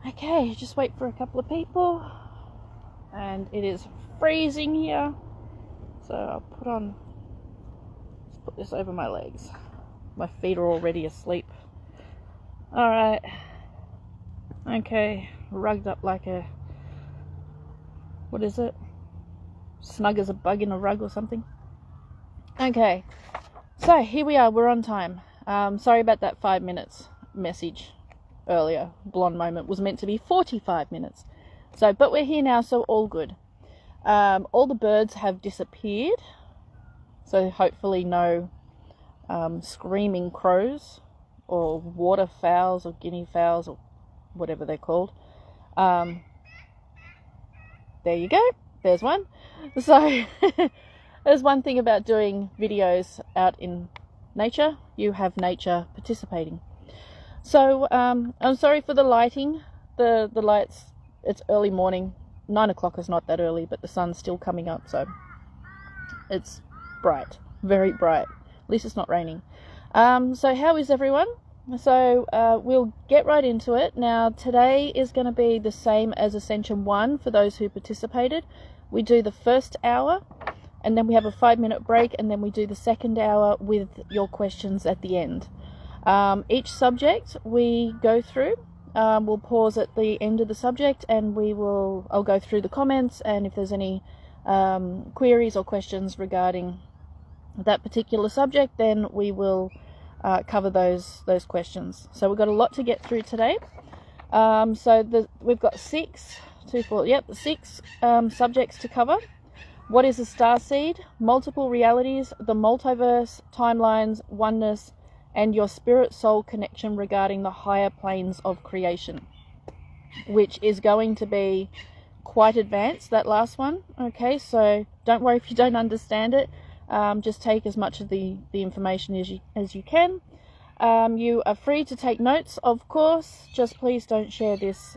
Okay, just wait for a couple of people. And it is freezing here. So I'll put this over my legs. My feet are already asleep. Alright. Okay, rugged up like a... what is it? Snug as a bug in a rug or something. Okay, so here we are, we're on time. Sorry about that 5 minutes message earlier. Blonde moment was meant to be 45 minutes. So, but we're here now, so all good. All the birds have disappeared. So hopefully no screaming crows or waterfowls or guinea fowls or whatever they're called. There you go. There's one. So there's one thing about doing videos out in nature. You have nature participating. So I'm sorry for the lighting. The lights, it's early morning. 9 o'clock is not that early, but the sun's still coming up, so it's bright, very bright. At least it's not raining. So how is everyone? So we'll get right into it. Now today is going to be the same as Ascension 1 for those who participated. We do the first hour and then we have a 5-minute break, and then we do the second hour with your questions at the end. Each subject we go through, we'll pause at the end of the subject and I'll go through the comments, and if there's any queries or questions regarding that particular subject, then we will cover those questions. So we've got a lot to get through today. We've got 6 subjects to cover. What is a starseed? Multiple realities, the multiverse, timelines, oneness, and your spirit soul connection regarding the higher planes of creation, which is going to be quite advanced, that last one. Okay, so don't worry if you don't understand it. Just take as much of the information as you can. You are free to take notes, of course. Just please don't share this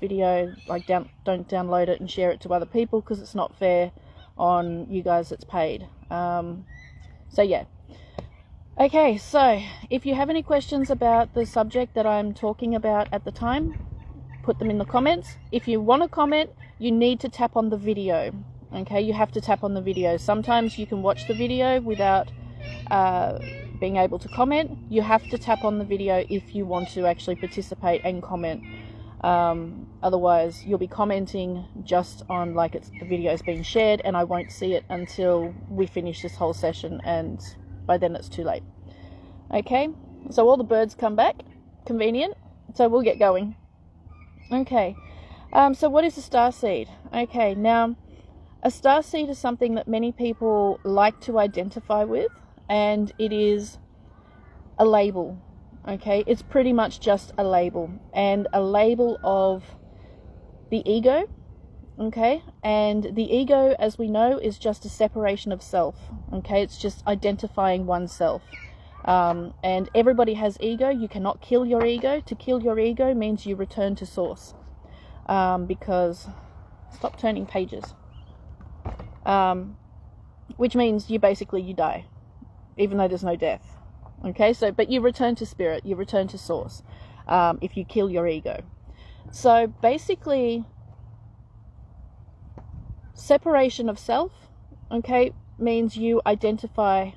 video, don't download it and share it to other people, because it's not fair on you guys that's paid. So yeah. Okay, so if you have any questions about the subject that I'm talking about at the time, put them in the comments. If you want to comment, you need to tap on the video. Okay, you have to tap on the video. Sometimes you can watch the video without being able to comment. You have to tap on the video if you want to actually participate and comment. Otherwise, you'll be commenting just on like the video's being shared, and I won't see it until we finish this whole session, and by then it's too late. Okay, so all the birds come back. Convenient. So we'll get going. Okay, so what is a starseed? Okay, now a starseed is something that many people like to identify with, and it is a label. Okay, it's pretty much just a label, and a label of the ego. Okay, and the ego, as we know, is just a separation of self. Okay, it's just identifying oneself. And everybody has ego. You cannot kill your ego. To kill your ego means you return to source. Because, stop turning pages. Which means you die, even though there's no death. Okay, so, but you return to spirit, you return to source, if you kill your ego. So basically, separation of self, okay, means you identify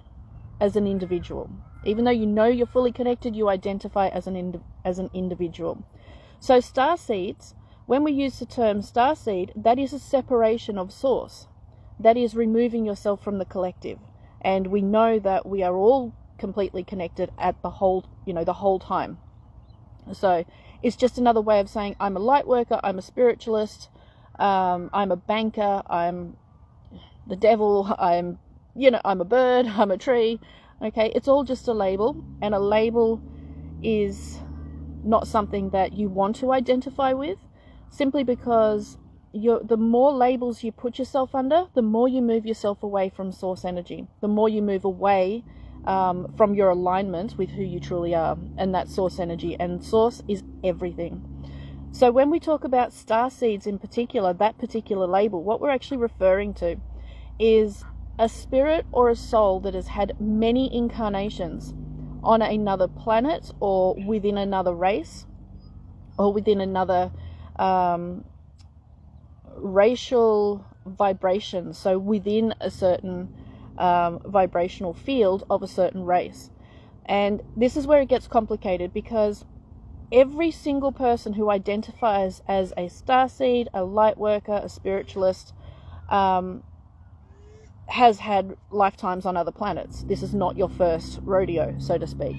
as an individual. Even though you know you're fully connected, you identify as an individual. So starseeds, when we use the term starseed, that is a separation of source. That is removing yourself from the collective. And we know that we are all completely connected at the whole time. So it's just another way of saying I'm a light worker, I'm a spiritualist, I'm a banker, I'm the devil, I'm a bird, I'm a tree. Okay, it's all just a label, and a label is not something that you want to identify with, simply because the more labels you put yourself under, the more you move yourself away from source energy, the more you move away from your alignment with who you truly are, and that's source energy, and source is everything. So when we talk about starseeds in particular, that particular label, what we're actually referring to is a spirit or a soul that has had many incarnations on another planet or within another race, or within another racial vibration, so within a certain vibrational field of a certain race. And this is where it gets complicated, because every single person who identifies as a starseed, a light worker, a spiritualist, has had lifetimes on other planets. This is not your first rodeo, so to speak.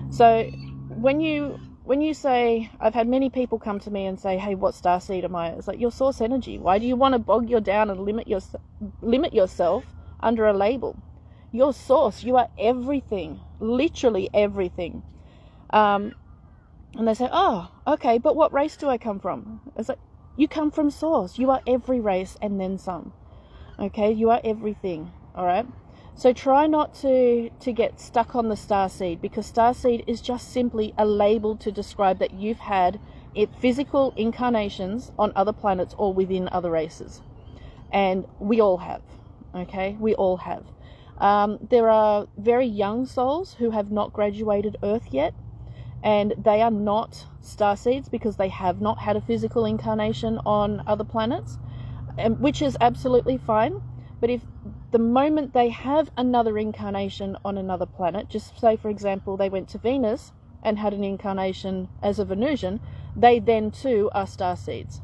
So when you say, I've had many people come to me and say, hey, what starseed am I? It's like, your source energy. Why do you want to bog you down and limit yourself under a label? Your source, you are everything, literally everything. And they say, oh, okay, but what race do I come from? It's like, you come from source. You are every race and then some. Okay, you are everything. All right. So try not to get stuck on the starseed, because starseed is just simply a label to describe that you've had physical incarnations on other planets or within other races. And we all have. Okay, we all have. There are very young souls who have not graduated Earth yet, and they are not starseeds because they have not had a physical incarnation on other planets, which is absolutely fine. But if the moment they have another incarnation on another planet, just say for example they went to Venus and had an incarnation as a Venusian, they then too are starseeds.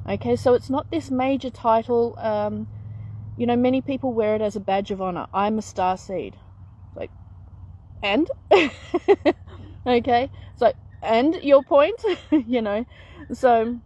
Okay, so it's not this major title. You know, many people wear it as a badge of honor. I'm a starseed. Like, and? Okay, so, and your point? You know, so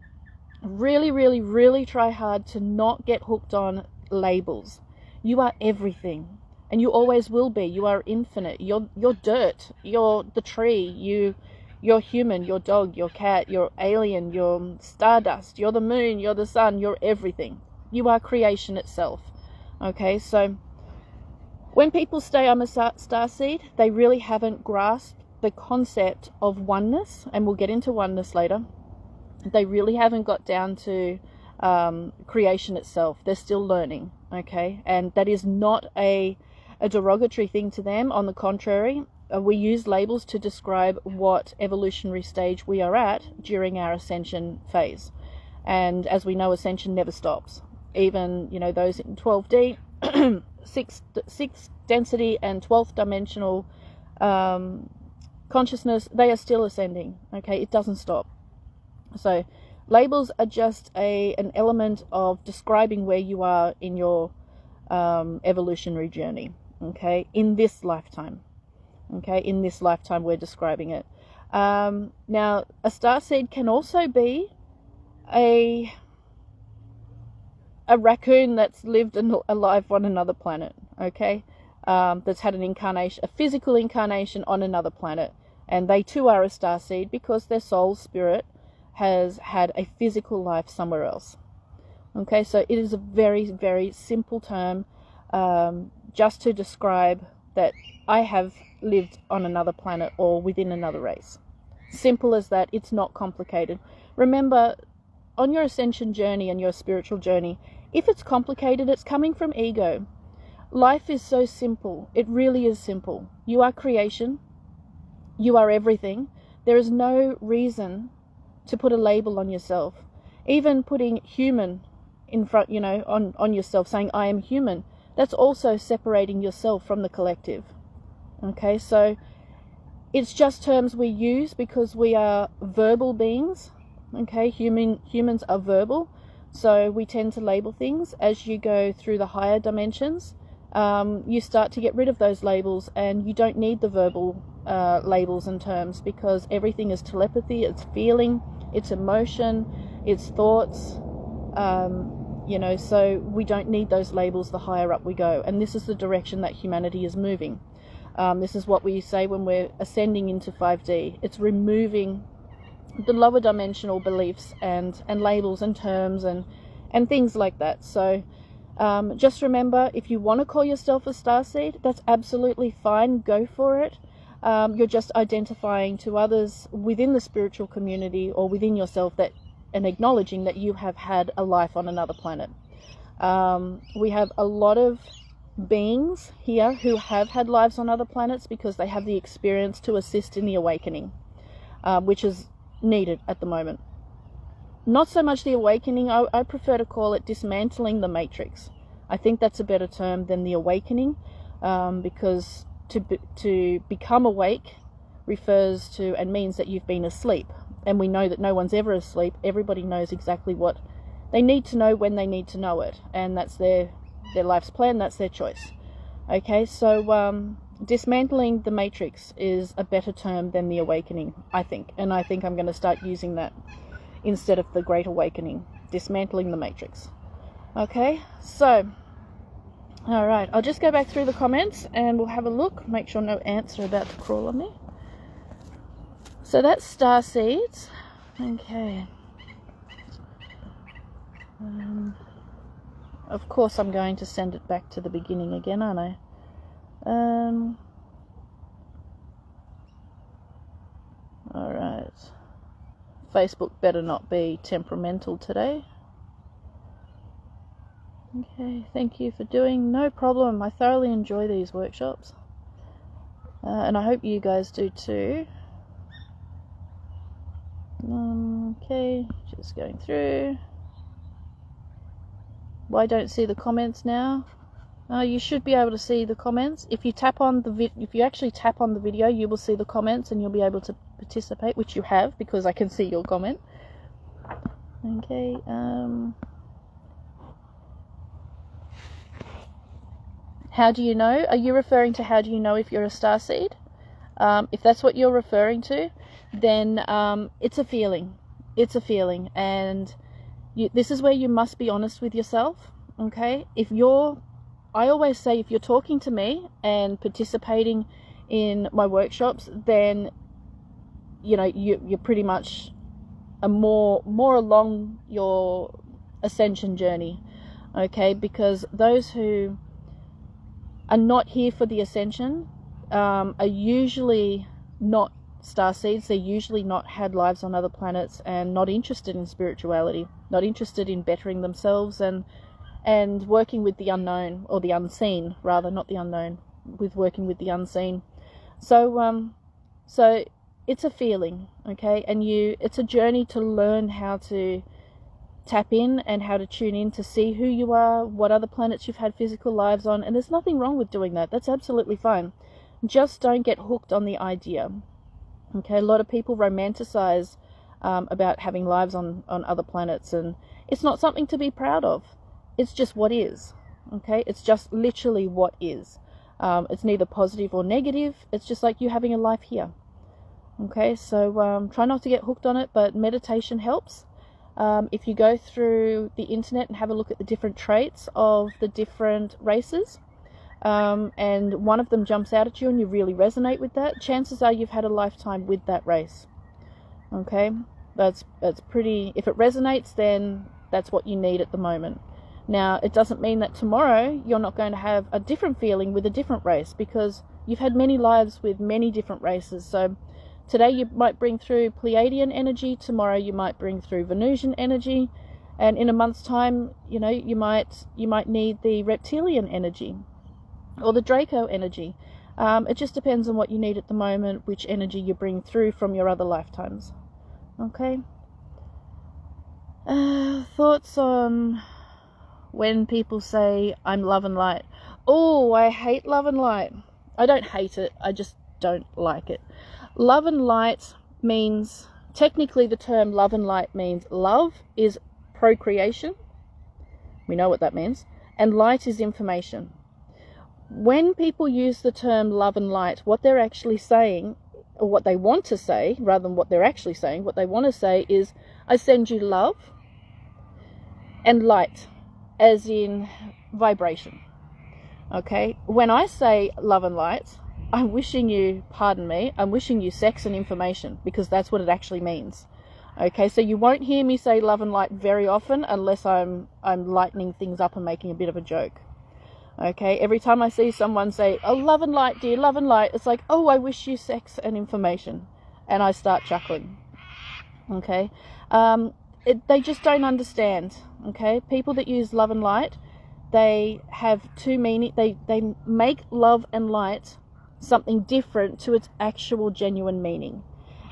really, really, really try hard to not get hooked on labels. You are everything, and you always will be. You are infinite. You're dirt. You're the tree. You're human. You're dog. You're cat. You're alien. You're stardust. You're the moon. You're the sun. You're everything. You are creation itself. Okay, so when people say I'm a starseed, they really haven't grasped the concept of oneness, and we'll get into oneness later. They really haven't got down to creation itself. They're still learning, okay? And that is not a derogatory thing to them. On the contrary, we use labels to describe what evolutionary stage we are at during our ascension phase. And as we know, ascension never stops. Even, you know, those in 12D, 6th density and 12th dimensional consciousness, they are still ascending, okay? It doesn't stop. So labels are just an element of describing where you are in your evolutionary journey, okay, in this lifetime. Okay, in this lifetime we're describing it. Now, a starseed can also be a raccoon that's lived alive on another planet, okay, that's had an incarnation, a physical incarnation on another planet, and they too are a starseed because their soul spirit has had a physical life somewhere else. Okay, so it is a very, very simple term, just to describe that I have lived on another planet or within another race. Simple as that. It's not complicated. Remember, on your ascension journey and your spiritual journey, if it's complicated, it's coming from ego. Life is so simple. It really is simple. You are creation. You are everything. There is no reason to put a label on yourself. Even putting human in front, you know, on yourself, saying I am human, that's also separating yourself from the collective. Okay, so it's just terms we use because we are verbal beings. Okay, humans are verbal, so we tend to label things. As you go through the higher dimensions, you start to get rid of those labels, and you don't need the verbal labels and terms, because everything is telepathy, it's feeling, it's emotion, it's thoughts, you know, so we don't need those labels the higher up we go. And this is the direction that humanity is moving. This is what we say when we're ascending into 5D. It's removing the lower dimensional beliefs and labels and terms and things like that. So just remember, if you want to call yourself a starseed, that's absolutely fine. Go for it. You're just identifying to others within the spiritual community or within yourself that, and acknowledging that you have had a life on another planet. We have a lot of beings here who have had lives on other planets because they have the experience to assist in the awakening, which is needed at the moment. Not so much the awakening. I prefer to call it dismantling the matrix. I think that's a better term than the awakening, because to become awake refers to and means that you've been asleep, and we know that no one's ever asleep. Everybody knows exactly what they need to know when they need to know it, and that's their life's plan. That's their choice. Okay, so dismantling the matrix is a better term than the awakening, I think, and I think I'm going to start using that instead of the Great Awakening. Dismantling the matrix. Okay, so all right, I'll just go back through the comments and we'll have a look, make sure no ants are about to crawl on me. So that's star seeds. Okay. Of course I'm going to send it back to the beginning again, aren't I? Alright. Facebook better not be temperamental today. Okay, thank you for doing. No problem. I thoroughly enjoy these workshops. And I hope you guys do too. Okay, just going through. Well, I don't see the comments now. You should be able to see the comments. If you tap on if you actually tap on the video, you will see the comments and you'll be able to participate, which you have because I can see your comment. Okay. How do you know? Are you referring to how do you know if you're a starseed? If that's what you're referring to, then it's a feeling. It's a feeling, and this is where you must be honest with yourself. Okay, I always say if you're talking to me and participating in my workshops, then you're pretty much more along your ascension journey. Okay, because those who are not here for the ascension are usually not starseeds. They're usually not had lives on other planets and not interested in spirituality, not interested in bettering themselves and working with the unknown, or the unseen rather, not the unknown, with working with the unseen. So so it's a feeling, okay, and it's a journey to learn how to tap in and how to tune in to see who you are, what other planets you've had physical lives on, and there's nothing wrong with doing that. That's absolutely fine. Just don't get hooked on the idea. Okay, a lot of people romanticize about having lives on other planets, and it's not something to be proud of. It's just what is. Okay, it's just literally what is. It's neither positive or negative. It's just like you having a life here. Okay, so try not to get hooked on it, but meditation helps. If you go through the internet and have a look at the different traits of the different races, and one of them jumps out at you and you really resonate with that, chances are you've had a lifetime with that race. Okay, that's pretty, if it resonates, then that's what you need at the moment. Now, it doesn't mean that tomorrow you're not going to have a different feeling with a different race, because you've had many lives with many different races. So today you might bring through Pleiadian energy, tomorrow you might bring through Venusian energy, and in a month's time, you might need the reptilian energy or the Draco energy. It just depends on what you need at the moment, which energy you bring through from your other lifetimes. Okay. Thoughts on when people say I'm love and light. Oh, I hate love and light. I don't hate it, I just don't like it. Love and light means, technically the term love and light means love is procreation. We know what that means. And light is information. When people use the term love and light, what they're actually saying, or what they want to say, rather than what they're actually saying, what they want to say is, I send you love and light, as in vibration. Okay? When I say love and light, I'm wishing you, pardon me, I'm wishing you sex and information, because that's what it actually means. Okay, so you won't hear me say love and light very often unless I'm lightening things up and making a bit of a joke. Okay, every time I see someone say, oh, love and light, dear, love and light, it's like, oh, I wish you sex and information. And I start chuckling. Okay, they just don't understand. Okay, people that use love and light, they have two meaning. They make love and light something different to its actual genuine meaning.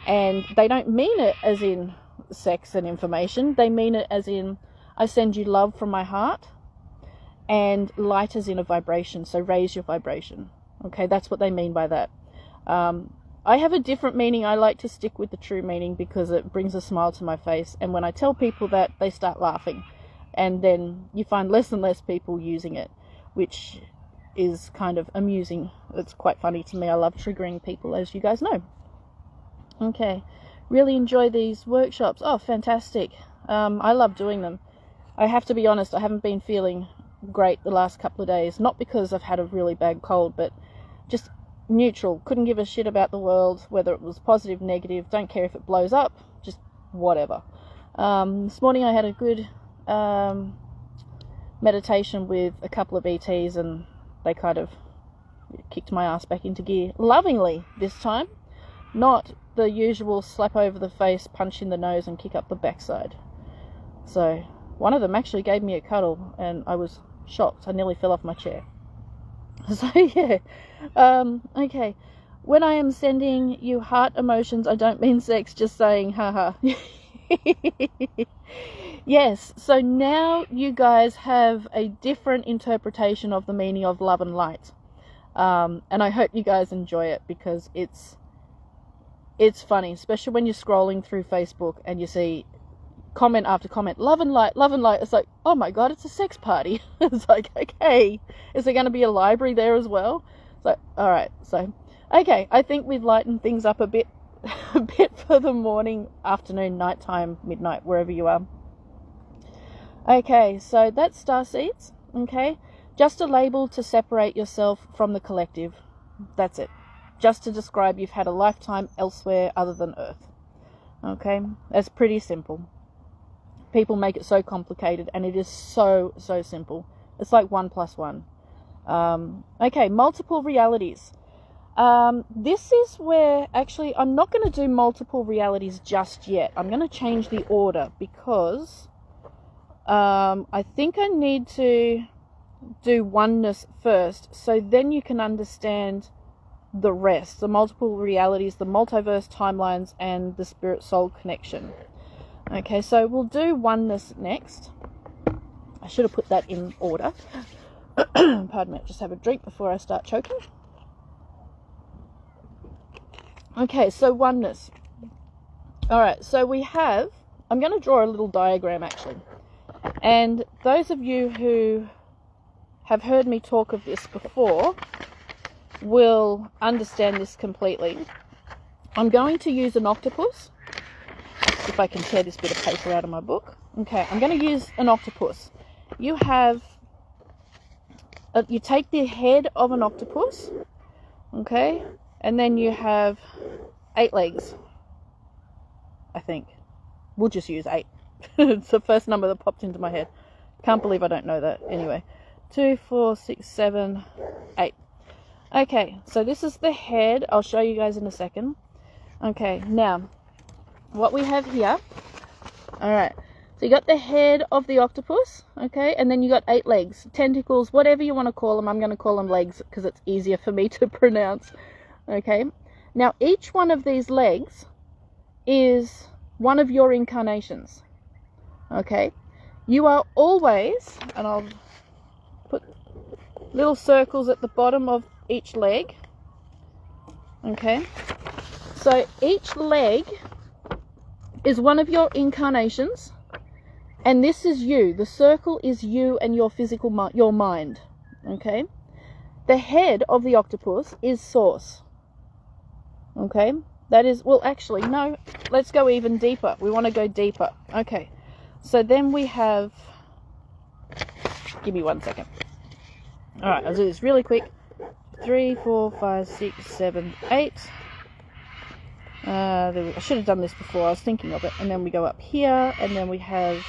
And they don't mean it as in sex and information. They mean it as in, I send you love from my heart, and light as in a vibration, so raise your vibration. Okay, that's what they mean by that. I have a different meaning. I like to stick with the true meaning because it brings a smile to my face, and when I tell people that, they start laughing, and then you find less and less people using it, which is kind of amusing. It's quite funny to me. I love triggering people, as you guys know. Okay, really enjoy these workshops. Oh, fantastic. I love doing them. I have to be honest, I haven't been feeling great the last couple of days, not because I've had a really bad cold, but just neutral. Couldn't give a shit about the world, whether it was positive, negative, don't care if it blows up, just whatever. This morning I had a good meditation with a couple of ETs, and they kind of kicked my ass back into gear, lovingly this time, not the usual slap over the face, punch in the nose and kick up the backside. So one of them actually gave me a cuddle, and I was shocked. I nearly fell off my chair. So yeah, okay. When I am sending you heart emotions, I don't mean sex, just saying haha. Yes, so now you guys have a different interpretation of the meaning of love and light. And I hope you guys enjoy it, because it's funny, especially when you're scrolling through Facebook and you see comment after comment, love and light, love and light. It's like, oh my god, it's a sex party. It's like, okay, is there going to be a library there as well? It's like, all right, so okay, I think we've lightened things up a bit for the morning, afternoon, nighttime, midnight, wherever you are. Okay, so that's star seeds. Okay, just a label to separate yourself from the collective. That's it. Just to describe you've had a lifetime elsewhere other than Earth. Okay, that's pretty simple. People make it so complicated, and it is so simple. It's like 1 + 1. Okay, multiple realities. This is where, actually, I'm not going to do multiple realities just yet. I'm going to change the order, because I think I need to do oneness first, so then you can understand the rest, the multiple realities, the multiverse timelines, and the spirit-soul connection. Okay, so we'll do oneness next. I should have put that in order. Pardon me, just have a drink before I start choking. Okay, so oneness. Alright, so we have, I'm going to draw a little diagram actually. And those of you who have heard me talk of this before will understand this completely. I'm going to use an octopus. If I can tear this bit of paper out of my book. Okay, I'm going to use an octopus. You have, you take the head of an octopus, okay, and then you have 8 legs, I think. We'll just use 8. It's the first number that popped into my head. Can't believe I don't know that. Anyway, 2, 4, 6, 7, 8. Okay, so this is the head. I'll show you guys in a second. Okay, now, what we have here, alright, so you got the head of the octopus, okay, and then you got 8 legs, tentacles, whatever you want to call them. I'm going to call them legs because it's easier for me to pronounce, okay. Now, each one of these legs is one of your incarnations, okay. You are always, and I'll put little circles at the bottom of each leg, okay, so each leg is one of your incarnations, and this is you. The circle is you and your physical your mind, okay. The head of the octopus is source, okay. That is, well, actually no, let's go even deeper. We want to go deeper. Okay, so then we have, give me 1 second. All right, I'll do this really quick. 3, 4, 5, 6, 7, 8. I should have done this before, I was thinking of it. And then we go up here, and then we have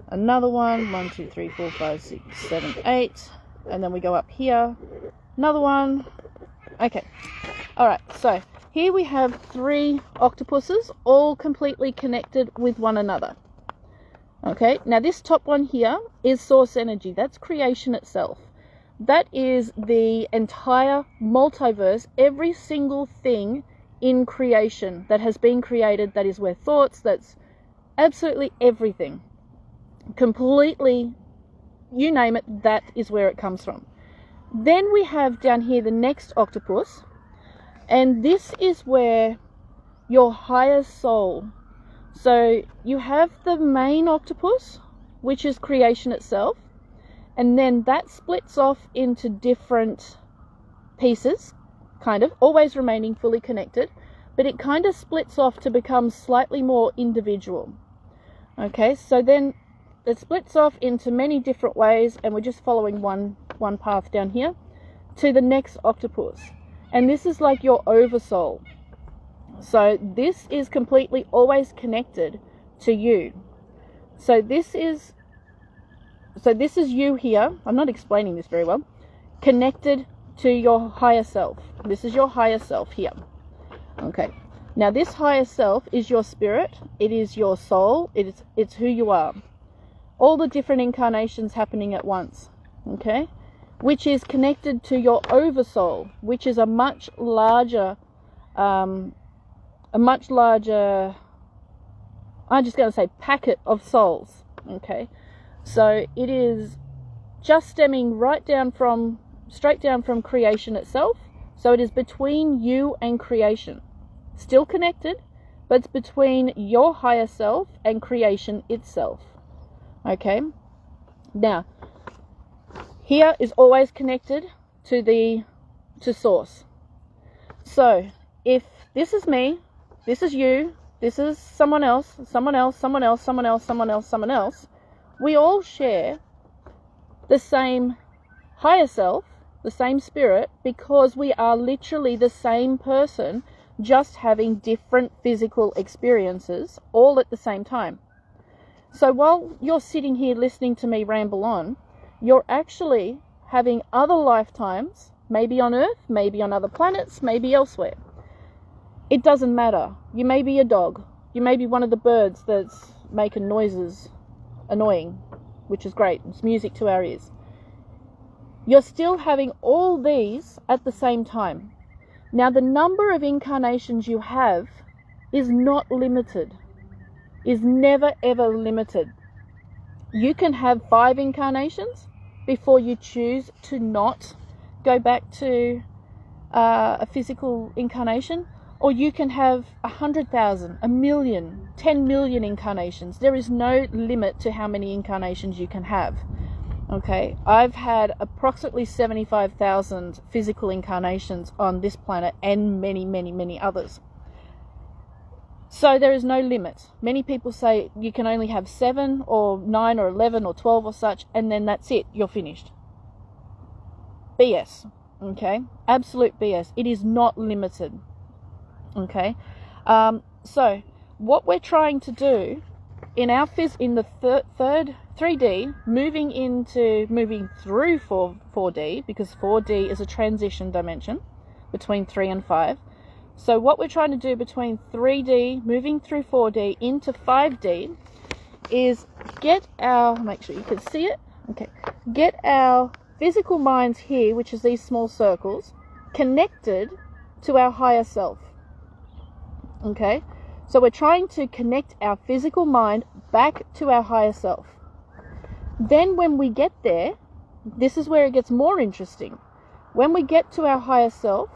another one. 1, 2, 3, 4, 5, 6, 7, 8. And then we go up here, another one. Okay, alright, so here we have 3 octopuses, all completely connected with one another. Okay, now this top one here is source energy. That's creation itself. That is the entire multiverse. Every single thing in creation that has been created, that is where thoughts, that's absolutely everything, completely, you name it, that is where it comes from. Then we have down here the next octopus, and this is where your higher soul, so you have the main octopus, which is creation itself, and then that splits off into different pieces, kind of, always remaining fully connected, but it kind of splits off to become slightly more individual. Okay, so then it splits off into many different ways, and we're just following one path down here to the next octopus. And this is like your oversoul. So this is completely always connected to you. So this is you here. I'm not explaining this very well. Connected to your higher self. This is your higher self here. Okay. Now this higher self is your spirit. It is your soul. It's who you are. All the different incarnations happening at once. Okay. Which is connected to your oversoul, which is a much larger, I'm just going to say packet of souls. Okay. So it is just stemming straight down from creation itself. So it is between you and creation. Still connected, but it's between your higher self and creation itself. Okay. Now, here is always connected to source. So if this is me, this is you, this is someone else, someone else, someone else, someone else, someone else, someone else, we all share the same higher self, the same spirit, because we are literally the same person, just having different physical experiences all at the same time. So while you're sitting here listening to me ramble on, you're actually having other lifetimes, maybe on Earth, maybe on other planets, maybe elsewhere. It doesn't matter. You may be a dog. You may be one of the birds that's making noises, annoying, which is great. It's music to our ears. You're still having all these at the same time. Now, the number of incarnations you have is not limited, is never ever limited. You can have 5 incarnations before you choose to not go back to a physical incarnation, or you can have 100,000, 1,000,000, 10 million incarnations. There is no limit to how many incarnations you can have. Okay, I've had approximately 75,000 physical incarnations on this planet and many, many, many others. So there is no limit. Many people say you can only have 7 or 9 or 11 or 12 or such, and then that's it, you're finished. BS, okay? Absolute BS. It is not limited, okay? So what we're trying to do in our in the third 3D, moving through 4D, because 4D is a transition dimension between 3 and 5. So what we're trying to do between 3D, moving through 4D into 5D, is make sure you can see it, okay, get our physical minds here, which is these small circles, connected to our higher self. Okay, so we're trying to connect our physical mind back to our higher self. Then when we get there, this is where it gets more interesting. When we get to our higher self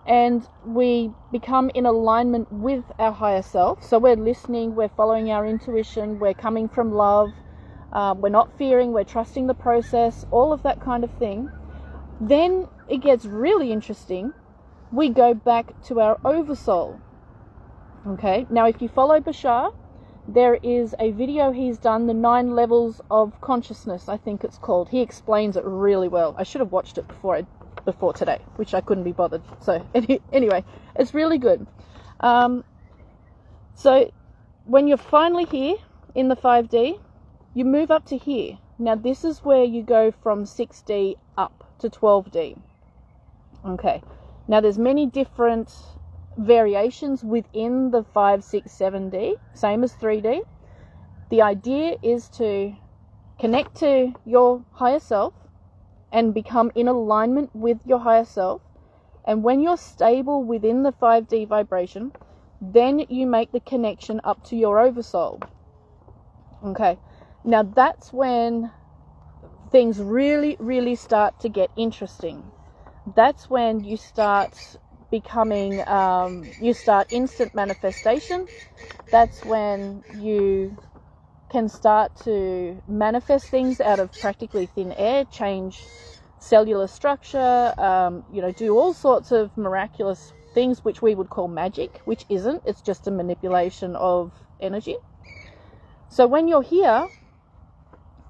and we become in alignment with our higher self, so we're listening, we're following our intuition, we're coming from love, we're not fearing, we're trusting the process, all of that kind of thing, then it gets really interesting. We go back to our oversoul. Okay, now if you follow Bashar, there is a video he's done, the 9 levels of consciousness, I think it's called. He explains it really well. I should have watched it before today, which I couldn't be bothered. So anyway, it's really good. So when you're finally here in the 5D, you move up to here. Now this is where you go from 6D up to 12D. Okay, now there's many different variations within the 5, 6, 7D, same as 3D. The idea is to connect to your higher self and become in alignment with your higher self, And when you're stable within the 5D vibration, then you make the connection up to your oversoul. Okay, now that's when things really, really start to get interesting. That's when you start becoming, you start instant manifestation. That's when you can start to manifest things out of practically thin air, change cellular structure, do all sorts of miraculous things which we would call magic, which isn't. It's just a manipulation of energy. So when you're here,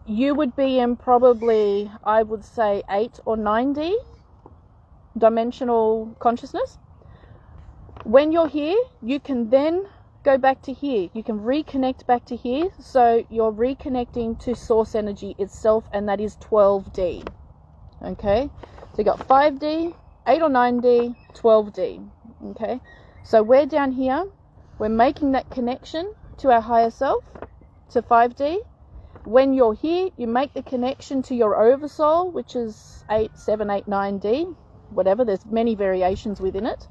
you would be in probably, I would say, 8 or 9D dimensional consciousness. When you're here, you can then go back to here. You can reconnect back to here. So you're reconnecting to source energy itself, and that is 12D. Okay, so you got 5D, 8 or 9D, 12D. Okay, so we're down here, we're making that connection to our higher self, to 5D. When you're here, you make the connection to your oversoul, which is 8, 7, 8, 9D, whatever, there's many variations within it.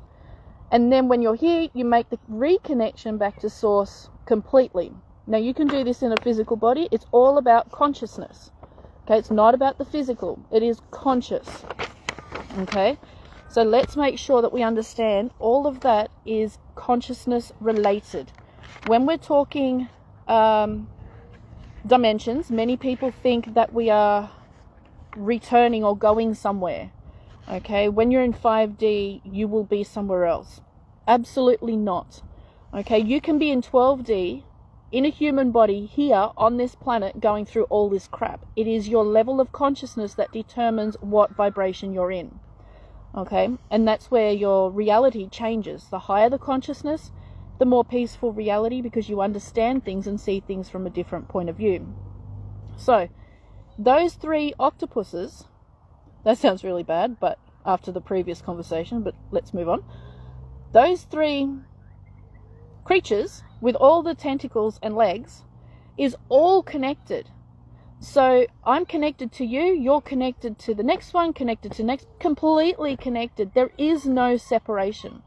And then when you're here, you make the reconnection back to source completely. Now you can do this in a physical body. It's all about consciousness. Okay, it's not about the physical. It is conscious. Okay, so let's make sure that we understand all of that is consciousness related. When we're talking dimensions, many people think that we are returning or going somewhere. Okay, when you're in 5D, you will be somewhere else. Absolutely not. Okay, you can be in 12D in a human body here on this planet going through all this crap. It is your level of consciousness that determines what vibration you're in. Okay, and that's where your reality changes. The higher the consciousness, the more peaceful reality, because you understand things and see things from a different point of view. So, those 3 octopuses, that sounds really bad, but after the previous conversation, but let's move on. Those 3 creatures with all the tentacles and legs is all connected. So I'm connected to you, you're connected to the next one, connected to next, completely connected. There is no separation,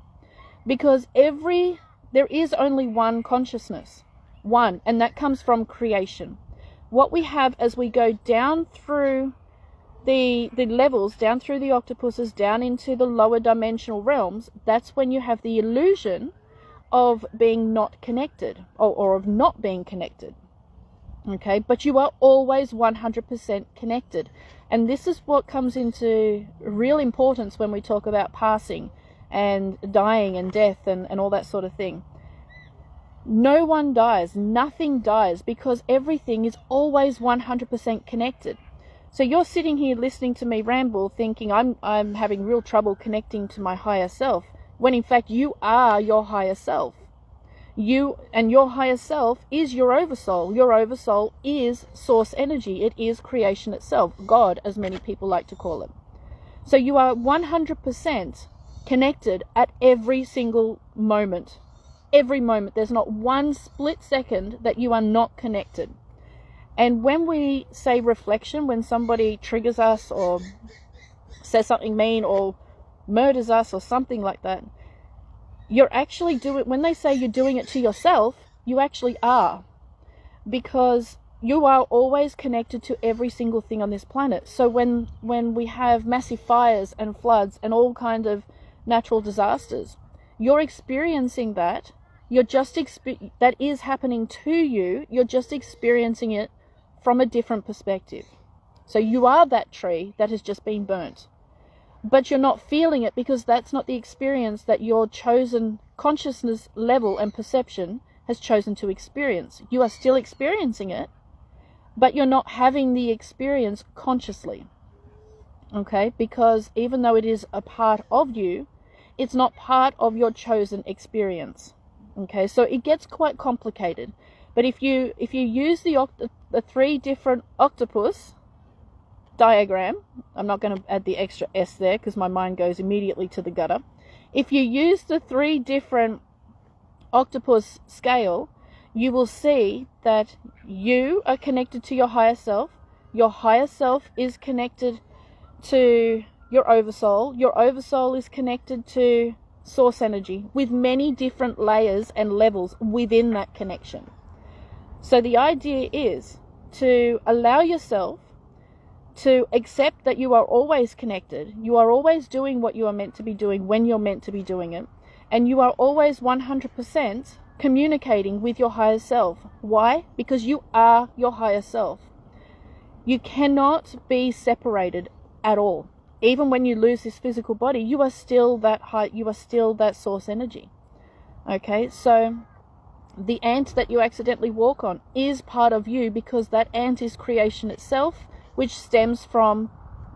because there is only one consciousness, one, and that comes from creation. What we have as we go down through the levels, down through the octopuses, down into the lower dimensional realms, that's when you have the illusion of being not connected, or of not being connected. Okay, but you are always 100% connected. And this is what comes into real importance when we talk about passing and dying and death and all that sort of thing. No one dies, nothing dies, because everything is always 100% connected. So you're sitting here listening to me ramble, thinking I'm having real trouble connecting to my higher self, when in fact you are your higher self. You and your higher self is your oversoul. Your oversoul is source energy. It is creation itself, God, as many people like to call it. So you are 100% connected at every single moment. Every moment. There's not one split second that you are not connected. And when we say reflection, when somebody triggers us or says something mean or murders us or something like that, you're actually doing, when they say you're doing it to yourself, you actually are. Because you are always connected to every single thing on this planet. So when we have massive fires and floods and all kind of natural disasters, you're experiencing that. You're just that is happening to you. You're just experiencing it from a different perspective. So you are that tree that has just been burnt. But you're not feeling it, because that's not the experience that your chosen consciousness level and perception has chosen to experience. You are still experiencing it, but you're not having the experience consciously. Okay? Because even though it is a part of you, it's not part of your chosen experience. Okay? So it gets quite complicated. But if you use the 3 different octopus diagram, I'm not going to add the extra S there because my mind goes immediately to the gutter. If you use the 3 different octopus scale, you will see that you are connected to your higher self is connected to your oversoul. Your oversoul is connected to source energy with many different layers and levels within that connection. So the idea is to allow yourself to accept that you are always connected. You are always doing what you are meant to be doing when you're meant to be doing it. And you are always 100% communicating with your higher self. Why? Because you are your higher self. You cannot be separated at all. Even when you lose this physical body, you are still that high, you are still that source energy. Okay, so the ant that you accidentally walk on is part of you, because that ant is creation itself, which stems from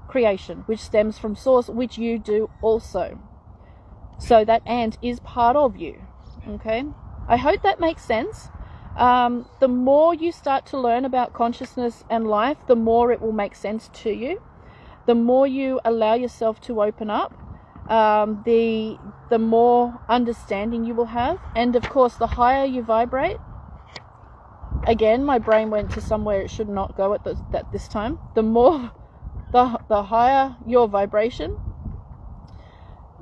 creation, which stems from source, which you do also. So that ant is part of you. Okay, I hope that makes sense. The more you start to learn about consciousness and life, the more it will make sense to you. The more you allow yourself to open up, the more understanding you will have. And of course, the higher you vibrate, again, my brain went to somewhere it should not go at this time. The higher your vibration,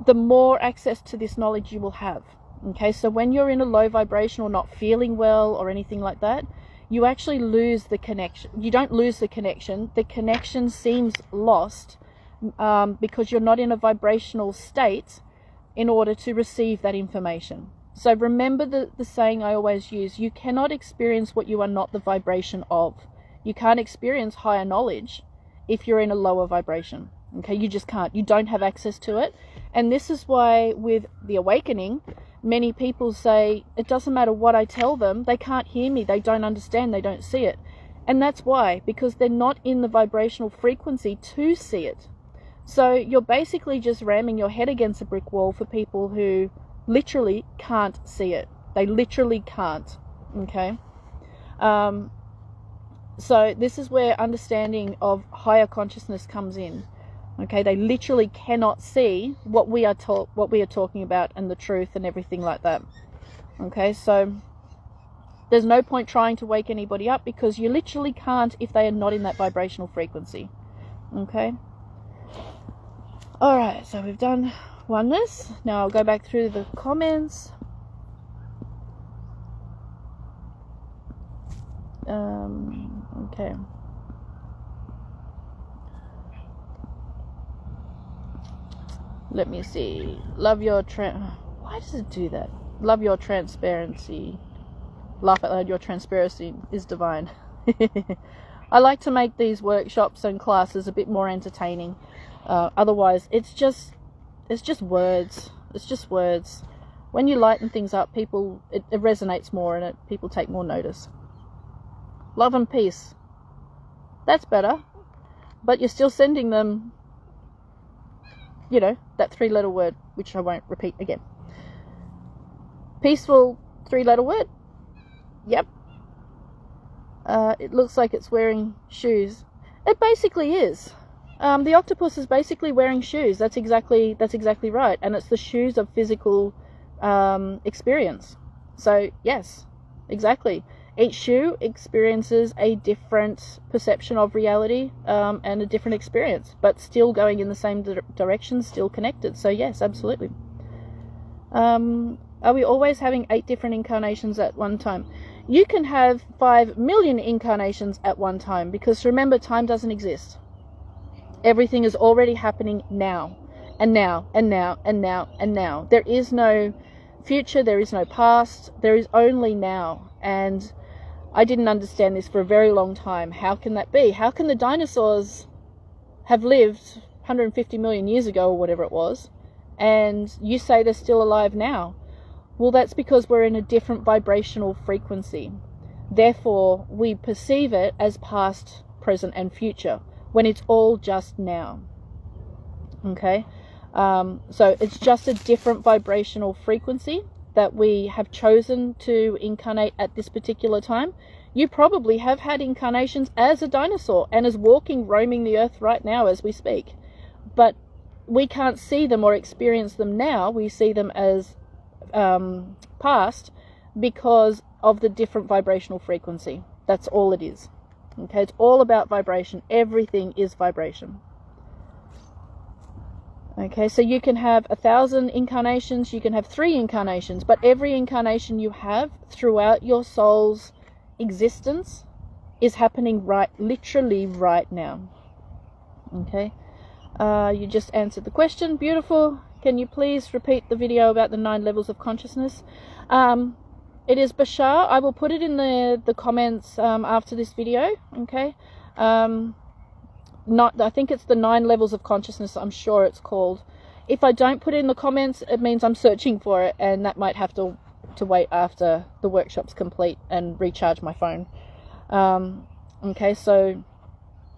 the more access to this knowledge you will have. Okay, so when you're in a low vibration or not feeling well or anything like that, you actually lose the connection. You don't lose the connection. The connection seems lost because you're not in a vibrational state in order to receive that information. So remember the saying I always use: you cannot experience what you are not the vibration of. You can't experience higher knowledge if you're in a lower vibration. Okay, you just can't. You don't have access to it. And this is why with the awakening, many people say, it doesn't matter what I tell them, they can't hear me, they don't understand, they don't see it. And that's why, because they're not in the vibrational frequency to see it. So you're basically just ramming your head against a brick wall for people who literally can't see it. They literally can't. Okay? So this is where understanding of higher consciousness comes in. Okay, they literally cannot see what we are talking about, and the truth and everything like that. Okay, so there's no point trying to wake anybody up, because you literally can't if they are not in that vibrational frequency. Okay. All right, so we've done oneness. Now I'll go back through the comments. Okay. Let me see. Love your why does it do that? Love your transparency. Laugh out loud, your transparency is divine. I like to make these workshops and classes a bit more entertaining. Otherwise, it's just words. It's just words. When you lighten things up, it resonates more, and people take more notice. Love and peace. That's better. But you're still sending them, you know, that 3-letter word, which I won't repeat again. Peaceful 3-letter word. Yep. It looks like it's wearing shoes. It basically is. The octopus is basically wearing shoes. That's exactly right. And it's the shoes of physical experience. So yes, exactly. Each shoe experiences a different perception of reality and a different experience, but still going in the same direction, still connected. So yes, absolutely. Are we always having 8 different incarnations at one time? You can have 5 million incarnations at one time, because remember, time doesn't exist. Everything is already happening now, and now, and now, and now, and now. There is no future, there is no past, there is only now. And I didn't understand this for a very long time. How can that be? How can the dinosaurs have lived 150 million years ago, or whatever it was, and you say they're still alive now? Well, that's because we're in a different vibrational frequency. Therefore, we perceive it as past, present, and future, when it's all just now. Okay? So it's just a different vibrational frequency that we have chosen to incarnate at this particular time. You probably have had incarnations as a dinosaur and as walking, roaming the earth right now as we speak. But we can't see them or experience them now. We see them as past because of the different vibrational frequency. That's all it is. Okay, it's all about vibration. Everything is vibration. Okay, so you can have 1,000 incarnations, you can have 3 incarnations, but every incarnation you have throughout your soul's existence is happening literally right now. Okay, you just answered the question. Beautiful. Can you please repeat the video about the 9 levels of consciousness? It is Bashar. I will put it in the comments after this video. Okay. I think it's the 9 levels of consciousness, I'm sure it's called. If I don't put it in the comments, it means I'm searching for it, and that might have to wait after the workshop's complete and recharge my phone. Okay, so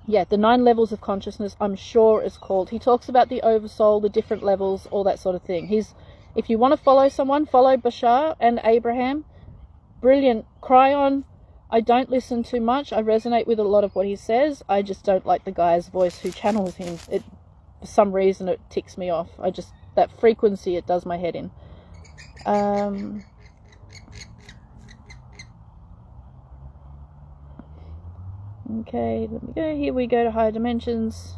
yeah, the 9 levels of consciousness, I'm sure it's called. He talks about the oversoul, the different levels, all that sort of thing. If you want to follow someone, follow Bashar and Abraham. Brilliant. Cryon, I don't listen too much. I resonate with a lot of what he says. I just don't like the guy's voice who channels him. For some reason, it ticks me off. That frequency, it does my head in. Okay, let me go. Here we go to higher dimensions.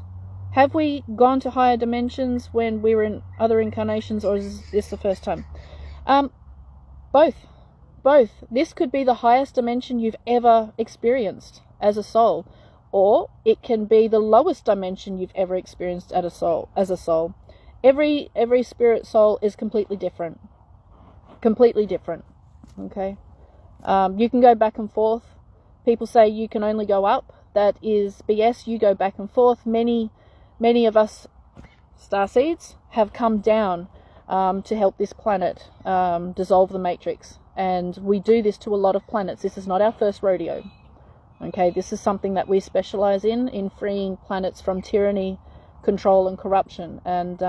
Have we gone to higher dimensions when we were in other incarnations, or is this the first time? Both. This could be the highest dimension you've ever experienced as a soul, or it can be the lowest dimension you've ever experienced as a soul. Every spirit soul is completely different. Okay. You can go back and forth. People say you can only go up. That is BS. You go back and forth. Many of us starseeds have come down to help this planet dissolve the matrix. And we do this to a lot of planets. This is not our first rodeo. Okay, this is something that we specialize in freeing planets from tyranny, control, and corruption. And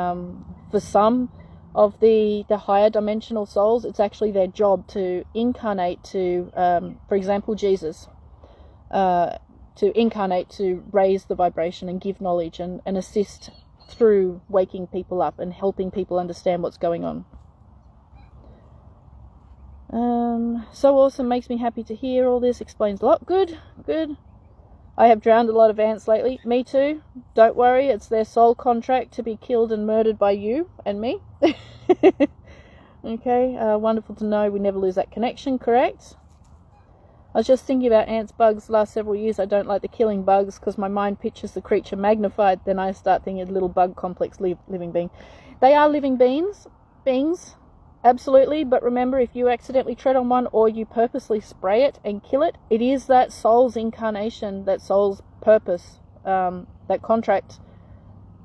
for some of the higher dimensional souls, it's actually their job to incarnate to, for example, Jesus, to incarnate to raise the vibration and give knowledge and assist through waking people up and helping people understand what's going on. So awesome, makes me happy to hear all this, explains a lot. Good. I have drowned a lot of ants lately. Me too. Don't worry, it's their soul contract to be killed and murdered by you and me. Okay, wonderful to know we never lose that connection, correct? I was just thinking about ants, bugs the last several years. I don't like the killing bugs because my mind pictures the creature magnified. Then I start thinking of little bug complex living being. They are living beings, absolutely. But remember, if you accidentally tread on one or you purposely spray it and kill it, it is that soul's incarnation, that soul's purpose, that contract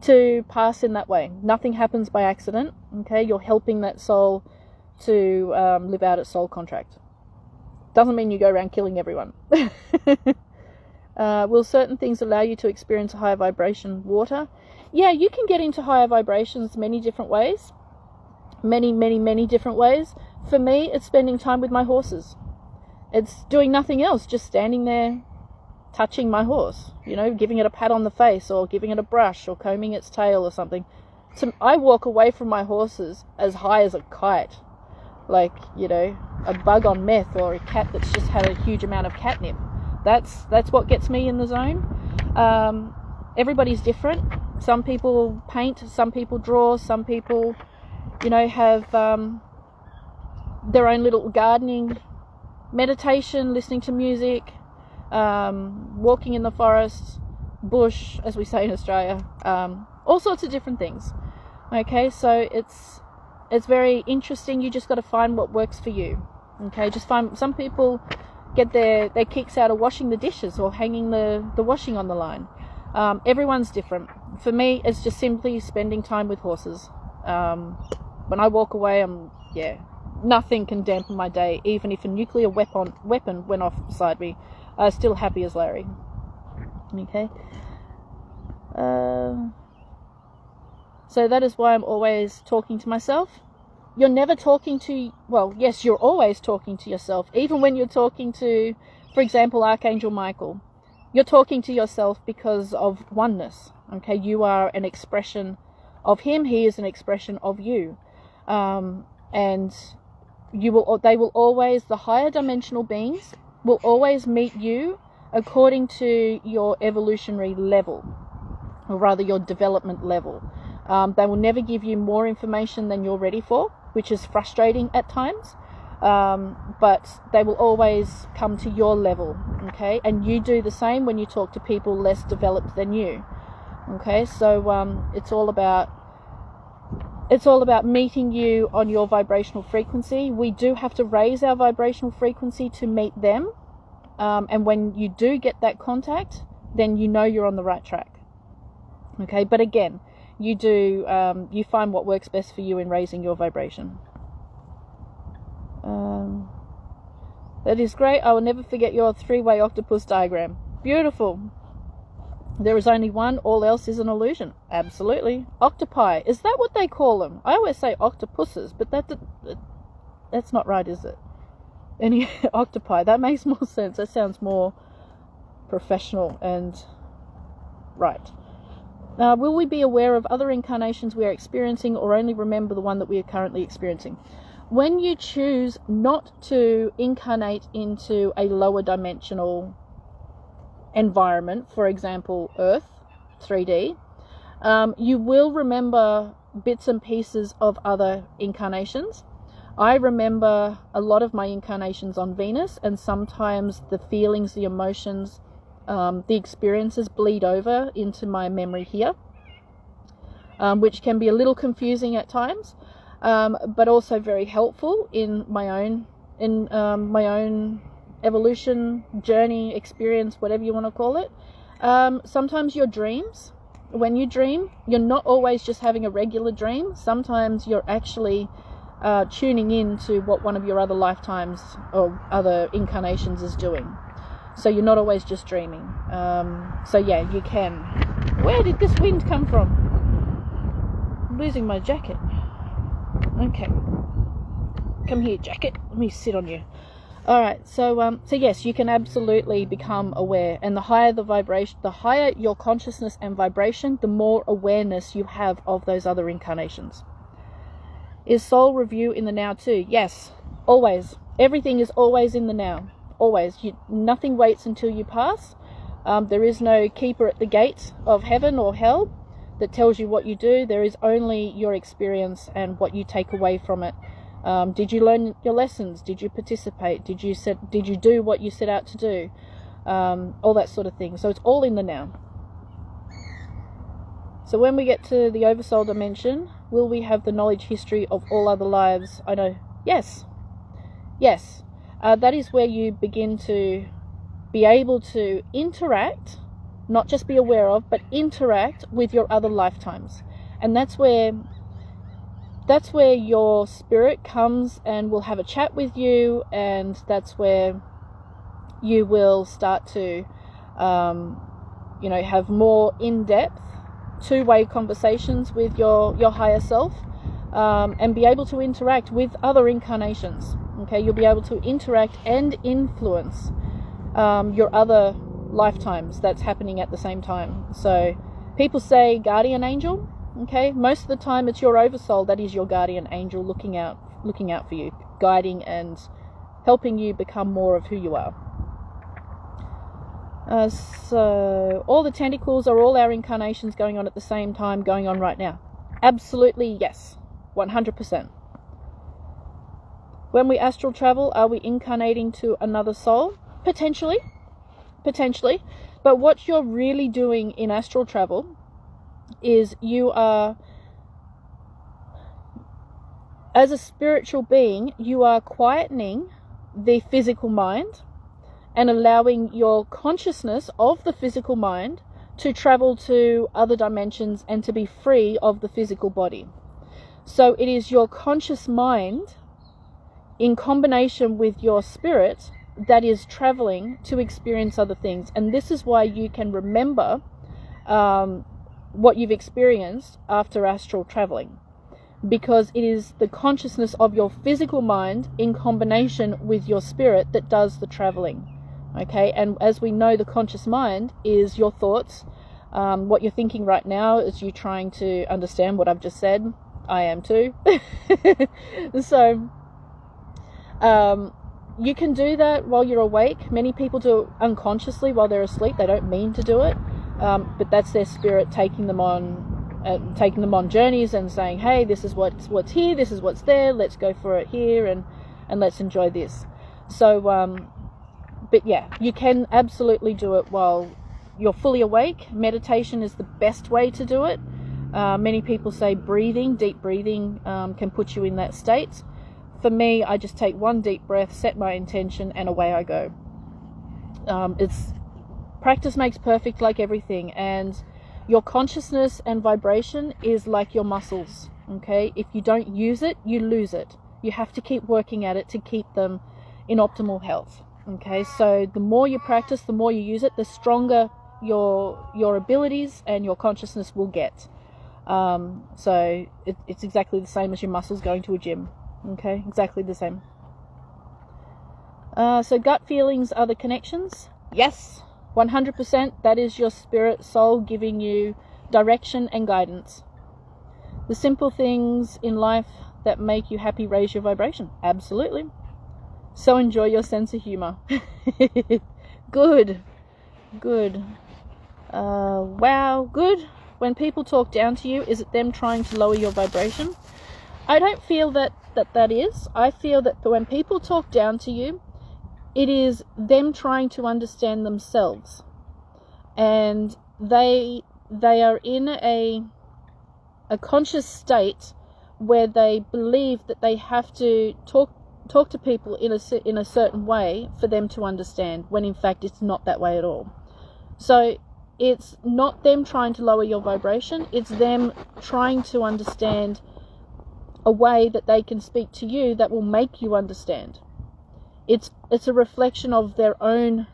to pass in that way. Nothing happens by accident, okay? You're helping that soul to live out its soul contract. Doesn't mean you go around killing everyone. Will certain things allow you to experience a higher vibration? Water? Yeah, you can get into higher vibrations many different ways. Many different ways. For me, it's spending time with my horses. It's doing nothing else, just standing there, touching my horse, giving it a pat on the face or giving it a brush or combing its tail or something. I walk away from my horses as high as a kite. Like, a bug on meth or a cat that's just had a huge amount of catnip. That's what gets me in the zone. Everybody's different. Some people paint, some people draw, some people, have their own little gardening, meditation, listening to music, walking in the forest, bush, as we say in Australia, all sorts of different things. Okay, so it's very interesting. You just got to find what works for you. Okay, just find. Some people get their kicks out of washing the dishes or hanging the washing on the line. Everyone's different. For me, it's just simply spending time with horses. When I walk away, nothing can dampen my day. Even if a nuclear weapon went off beside me, I'm still happy as Larry. Okay. So that is why I'm always talking to myself. You're never talking to, well, yes, you're always talking to yourself. Even when you're talking to, for example, Archangel Michael, you're talking to yourself because of oneness. Okay, you are an expression of him. He is an expression of you. And they will always, the higher dimensional beings will always meet you according to your evolutionary level, or rather your development level. They will never give you more information than you're ready for, which is frustrating at times. But they will always come to your level, okay? And you do the same when you talk to people less developed than you, okay? So it's all about meeting you on your vibrational frequency. We do have to raise our vibrational frequency to meet them, and when you do get that contact, then you know you're on the right track, okay? But again, you find what works best for you in raising your vibration. That is great. I will never forget your 3-way octopus diagram. Beautiful. There is only one, all else is an illusion. Absolutely. Octopi, is that what they call them? I always say octopuses, but that's not right, is it? Any octopi, that makes more sense. That sounds more professional and right. Will we be aware of other incarnations we are experiencing, or only remember the one that we are currently experiencing? When you choose not to incarnate into a lower dimensional environment, for example, Earth, 3D, you will remember bits and pieces of other incarnations. I remember a lot of my incarnations on Venus, and sometimes the feelings, the emotions, the experiences bleed over into my memory here, which can be a little confusing at times. But also very helpful in my own evolution, journey, experience, whatever you want to call it. Sometimes your dreams, when you dream, you're not always just having a regular dream. Sometimes you're actually tuning in to what one of your other lifetimes or other incarnations is doing. So you're not always just dreaming. So yeah, you can. Where did this wind come from? I'm losing my jacket. Okay, come here, jacket. Let me sit on you. All right. So yes, you can absolutely become aware, and the higher the vibration, the higher your consciousness and vibration, the more awareness you have of those other incarnations. Is soul review in the now too? Yes, always. Everything is always in the now. Always. Nothing waits until you pass. There is no keeper at the gate of heaven or hell that tells you what you do. There is only your experience and what you take away from it. Did you learn your lessons? Did you participate? Did you do what you set out to do? All that sort of thing. So it's all in the now. So when we get to the oversoul dimension, will we have the knowledge history of all other lives? I know. Yes. That is where you begin to be able to interact, not just be aware of, but interact with your other lifetimes. And that's where your spirit comes and will have a chat with you, and that's where you will start to have more in-depth two-way conversations with your higher self, and be able to interact with other incarnations. Okay, you'll be able to interact and influence your other lifetimes that's happening at the same time. So people say guardian angel. Okay, most of the time it's your oversoul that is your guardian angel, looking out for you, guiding and helping you become more of who you are. So all the tentacles are all our incarnations going on at the same time, going on right now? Absolutely yes, 100%. When we astral travel, are we incarnating to another soul? Potentially. But what you're really doing in astral travel is you are, as a spiritual being, you are quietening the physical mind and allowing your consciousness of the physical mind to travel to other dimensions and to be free of the physical body. So it is your conscious mind in combination with your spirit that is traveling to experience other things. And this is why you can remember what you've experienced after astral traveling, because it is the consciousness of your physical mind in combination with your spirit that does the traveling. Okay, and as we know, the conscious mind is your thoughts, what you're thinking right now is you trying to understand what I've just said. I am too. So you can do that while you're awake. Many people do it unconsciously while they're asleep. They don't mean to do it, but that's their spirit taking them on taking them on journeys and saying, hey, this is what's here, this is what's there, let's go for it here, and let's enjoy this. So but yeah, you can absolutely do it while you're fully awake. Meditation is the best way to do it. Many people say deep breathing can put you in that state. For me, I just take one deep breath, set my intention, and away I go. It's practice makes perfect, like everything, and your consciousness and vibration is like your muscles, okay? If you don't use it, you lose it. You have to keep working at it to keep them in optimal health, okay? So the more you practice, the more you use it, the stronger your abilities and your consciousness will get. So it's exactly the same as your muscles going to a gym, okay? Exactly the same. So gut feelings are the connections. Yes, 100%. That is your spirit soul giving you direction and guidance. The simple things in life that make you happy raise your vibration. Absolutely. So enjoy your sense of humor. Good. Wow, good. When people talk down to you, is it them trying to lower your vibration? I don't feel that is. I feel that when people talk down to you, it is them trying to understand themselves, and they are in a conscious state where they believe that they have to talk to people in a certain way for them to understand, when in fact it's not that way at all. So it's not them trying to lower your vibration, it's them trying to understand a way that they can speak to you that will make you understand. It's a reflection of their own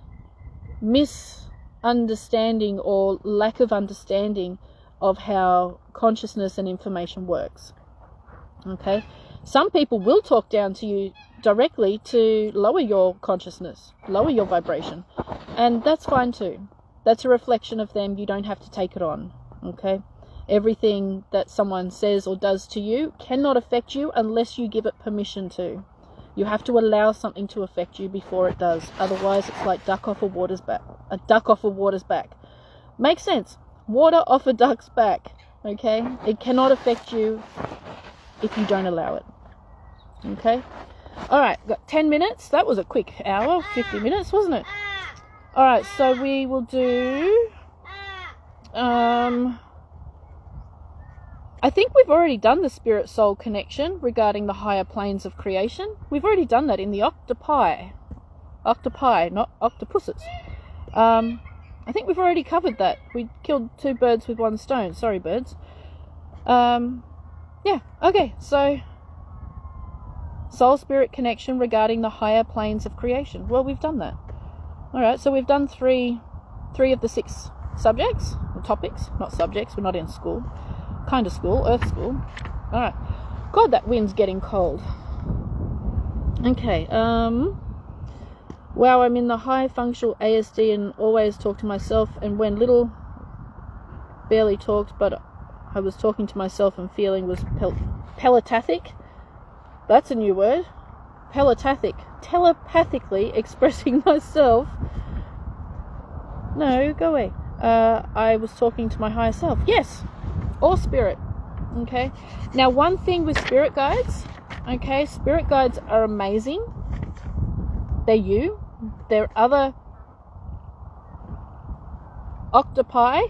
misunderstanding or lack of understanding of how consciousness and information works. Okay? Some people will talk down to you directly to lower your consciousness, lower your vibration, and that's fine too. That's a reflection of them. You don't have to take it on. Okay? Everything that someone says or does to you cannot affect you unless you give it permission to. You have to allow something to affect you before it does. Otherwise, it's like duck off a water's back. A duck off a water's back. Makes sense. Water off a duck's back. Okay? It cannot affect you if you don't allow it. Okay? Alright, got 10 minutes. That was a quick hour, 50 minutes, wasn't it? Alright, so we will do... I think we've already done the spirit-soul connection regarding the higher planes of creation. We've already done that in the octopi. Octopi, not octopuses. I think we've already covered that. We killed 2 birds with 1 stone. Sorry, birds. Yeah, okay, so... soul-spirit connection regarding the higher planes of creation. Well, we've done that. Alright, so we've done 3 of the 6 subjects, or topics. Not subjects, we're not in school. Kind of school, earth school. Alright. God, that wind's getting cold. Okay, wow, I'm in the high functional ASD and always talk to myself, and when little, barely talked, but I was talking to myself and feeling was telepathic. That's a new word. Telepathic. Telepathically expressing myself. No, go away. I was talking to my higher self. Yes. Or spirit. Okay. Now, one thing with spirit guides. Okay. Spirit guides are amazing. They're you. They're other octopi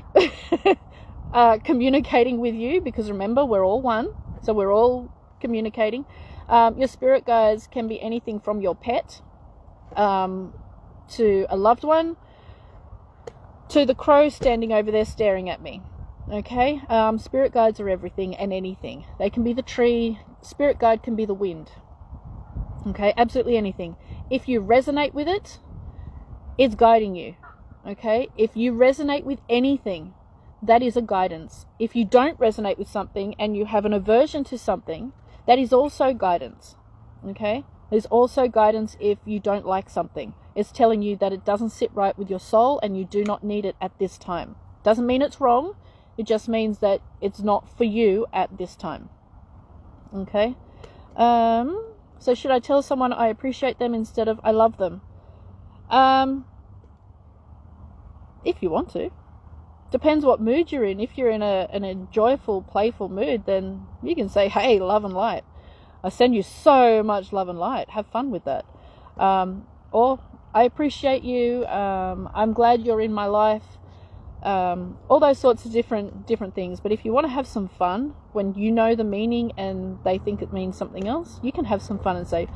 communicating with you, because remember, we're all one. So we're all communicating. Your spirit guides can be anything from your pet to a loved one to the crow standing over there staring at me. Okay? Spirit guides are everything and anything. They can be the tree. Spirit guide can be the wind. Okay? Absolutely anything. If you resonate with it, it's guiding you. Okay? If you resonate with anything, that is a guidance. If you don't resonate with something and you have an aversion to something, that is also guidance. Okay? There's also guidance if you don't like something. It's telling you that it doesn't sit right with your soul and you do not need it at this time. Doesn't mean it's wrong. It just means that it's not for you at this time. Okay? So should I tell someone I appreciate them instead of I love them? If you want to. Depends what mood you're in. If you're in a joyful, playful mood, then you can say, hey, love and light. I send you so much love and light. Have fun with that. Or I appreciate you. I'm glad you're in my life. All those sorts of different things. But if you want to have some fun, when you know the meaning and they think it means something else, you can have some fun and say,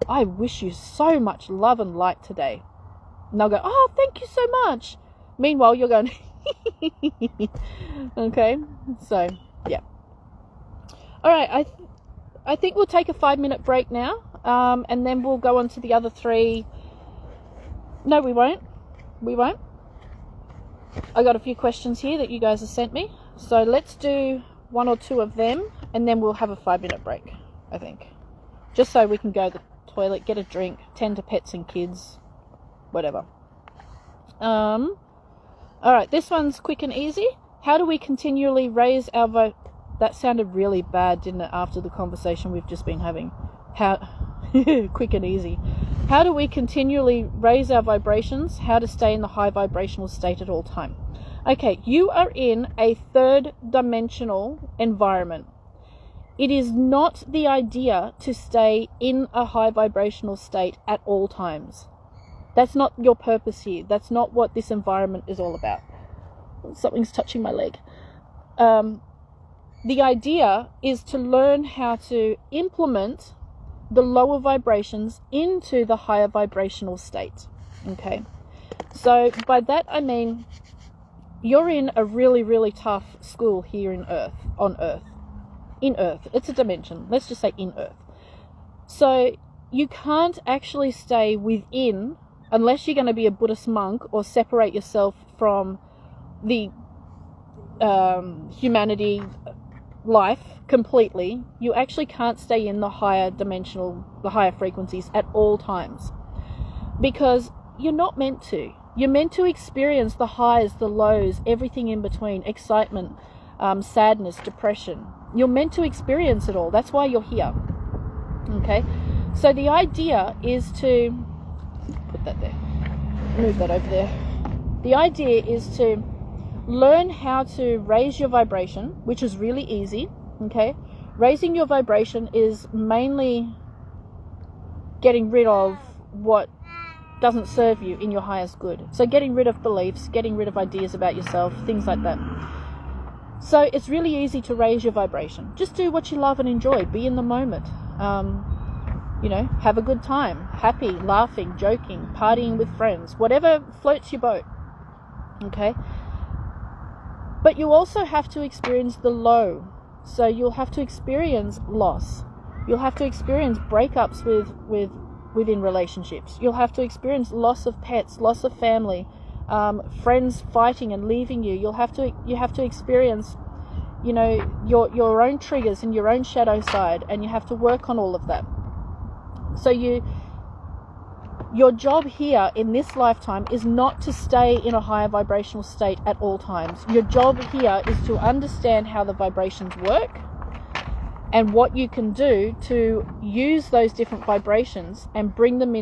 I wish you so much love and light today. And they'll go, oh, thank you so much. Meanwhile, you're going, okay, so yeah. All right, I think we'll take a 5-minute break now, and then we'll go on to the other 3. No, we won't. I got a few questions here that you guys have sent me, so let's do 1 or 2 of them, and then we'll have a 5-minute break, I think, just so we can go to the toilet, get a drink, tend to pets and kids, whatever. All right, this one's quick and easy. How do we continually raise our That sounded really bad, didn't it, after the conversation we've just been having? How quick and easy. How do we continually raise our vibrations? How to stay in the high vibrational state at all time? Okay, you are in a 3rd dimensional environment. It is not the idea to stay in a high vibrational state at all times. That's not your purpose here. That's not what this environment is all about. Something's touching my leg. The idea is to learn how to implement the lower vibrations into the higher vibrational state. Okay? So by that I mean you're in a really, really tough school here on Earth. In Earth. It's a dimension. Let's just say in Earth. So you can't actually stay within, unless you're going to be a Buddhist monk or separate yourself from the humanity life completely. You actually can't stay in the higher frequencies at all times, because you're not meant to. You're meant to experience the highs, the lows, everything in between, excitement, sadness, depression. You're meant to experience it all. That's why you're here. Okay? So the idea is to put that there. Move that over there. The idea is to learn how to raise your vibration, which is really easy. Okay? Raising your vibration is mainly getting rid of what doesn't serve you in your highest good. So getting rid of beliefs, getting rid of ideas about yourself, things like that. So it's really easy to raise your vibration. Just do what you love and enjoy. Be in the moment. Have a good time. Happy, laughing, joking, partying with friends. Whatever floats your boat. Okay? But you also have to experience the low. So you'll have to experience loss. You'll have to experience breakups within relationships. You'll have to experience loss of pets, loss of family, friends fighting and leaving you. You have to experience, your own triggers and your own shadow side, and you have to work on all of that. So your job here in this lifetime is not to stay in a higher vibrational state at all times. Your job here is to understand how the vibrations work and what you can do to use those different vibrations and bring them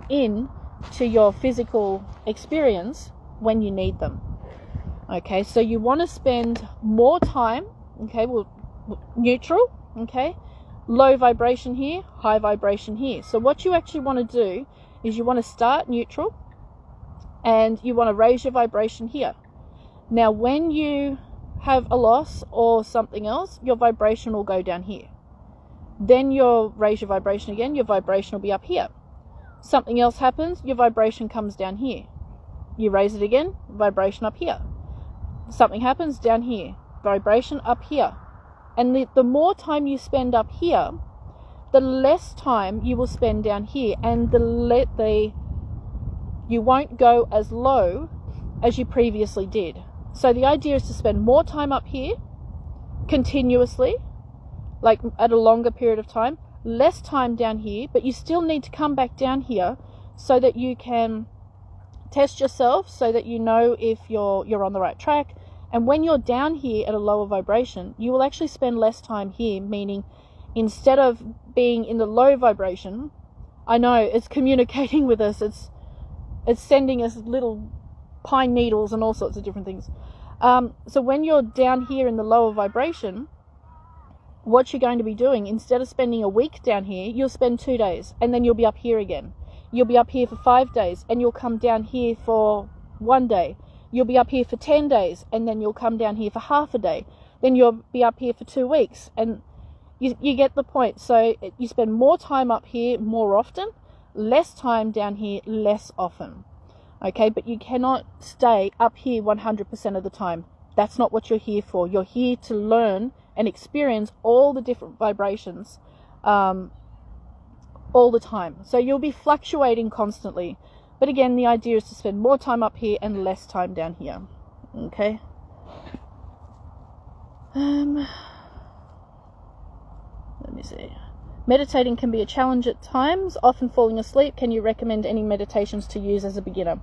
in to your physical experience when you need them. Okay, so you want to spend more time, okay, neutral, okay, low vibration here, high vibration here. So what you actually want to do is you want to start neutral and you want to raise your vibration here. Now when you have a loss or something else, your vibration will go down here. Then you'll raise your vibration again, your vibration will be up here. Something else happens, your vibration comes down here. You raise it again, vibration up here. Something happens down here, vibration up here. And the more time you spend up here, the less time you will spend down here, and you won't go as low as you previously did. So the idea is to spend more time up here continuously, like at a longer period of time, less time down here, but you still need to come back down here so that you can test yourself, so that you know if you're on the right track. And when you're down here at a lower vibration, you will actually spend less time here, meaning instead of being in the low vibration, I know it's communicating with us, it's sending us little pine needles and all sorts of different things. So when you're down here in the lower vibration, what you're going to be doing, instead of spending a week down here, you'll spend 2 days, and then you'll be up here again. You'll be up here for 5 days, and you'll come down here for 1 day. You'll be up here for 10 days, and then you'll come down here for half a day. Then you'll be up here for 2 weeks, and you get the point. So you spend more time up here more often, less time down here less often. Okay, but you cannot stay up here 100% of the time. That's not what you're here for. You're here to learn and experience all the different vibrations all the time. So you'll be fluctuating constantly. But again, the idea is to spend more time up here and less time down here. Okay. Let me see. Meditating can be a challenge at times, often falling asleep. Can you recommend any meditations to use as a beginner?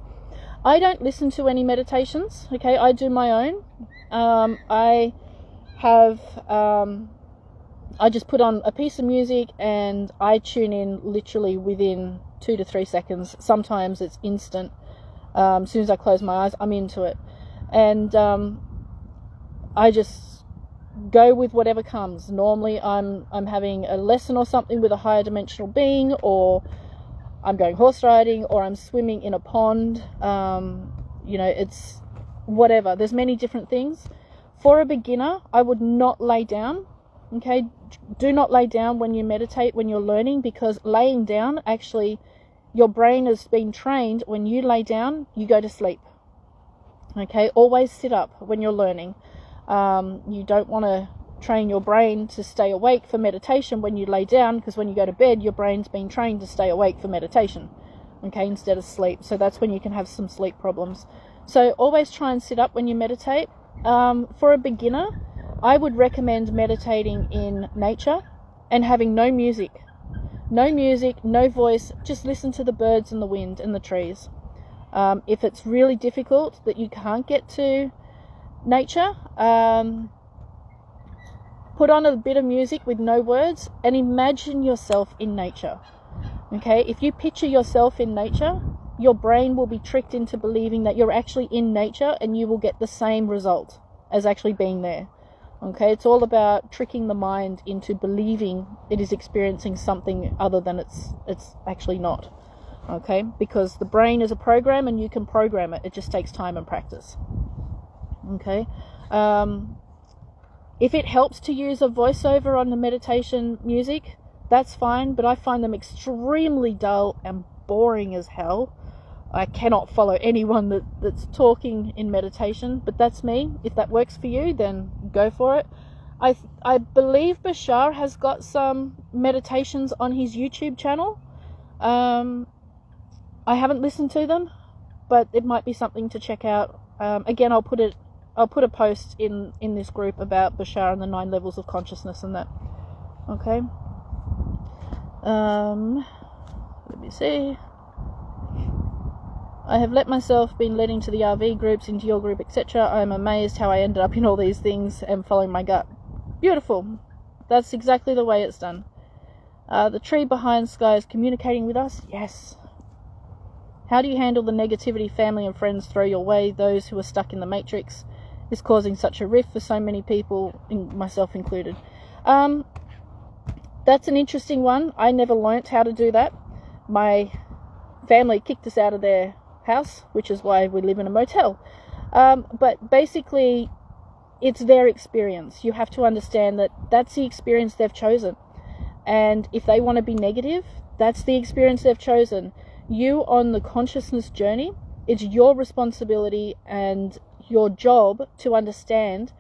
I don't listen to any meditations. Okay, I do my own. I just put on a piece of music and I tune in literally within 2 to 3 seconds. Sometimes it's instant. As soon as I close my eyes, I'm into it. And I just go with whatever comes. Normally I'm having a lesson or something with a higher dimensional being, or I'm going horse riding, or I'm swimming in a pond. It's whatever. There's many different things. For a beginner, I would not lay down. Okay, do not lay down when you meditate, when you're learning, because laying down, actually, your brain has been trained. When you lay down, you go to sleep. Okay, always sit up when you're learning. You don't want to train your brain to stay awake for meditation when you lay down, because when you go to bed, your brain's been trained to stay awake for meditation, okay, instead of sleep. So that's when you can have some sleep problems. So always try and sit up when you meditate. For a beginner, I would recommend meditating in nature and having no music, no voice, just listen to the birds and the wind and the trees. If it's really difficult that you can't get to nature, put on a bit of music with no words and imagine yourself in nature. Okay, if you picture yourself in nature, your brain will be tricked into believing that you're actually in nature, and you will get the same result as actually being there. Okay, it's all about tricking the mind into believing it is experiencing something other than it's actually not. Okay, because the brain is a program and you can program it. It just takes time and practice. Okay, if it helps to use a voiceover on the meditation music, that's fine, but I find them extremely dull and boring as hell. I cannot follow anyone that's talking in meditation, but that's me. If that works for you, then go for it. I believe Bashar has got some meditations on his YouTube channel. I haven't listened to them, but it might be something to check out. Again, I'll put a post in this group about Bashar and the 9 levels of consciousness and that. Okay. Let me see. I have let myself been led into the RV groups, into your group, etc. I am amazed how I ended up in all these things and following my gut. Beautiful. That's exactly the way it's done. The tree behind Skye is communicating with us. Yes. How do you handle the negativity family and friends throw your way? Those who are stuck in the matrix is causing such a rift for so many people, myself included. That's an interesting one. I never learnt how to do that. My family kicked us out of their house, which is why we live in a motel. But basically, it's their experience. You have to understand that that's the experience they've chosen. And if they want to be negative, that's the experience they've chosen. You on the consciousness journey, it's your responsibility and your job to understand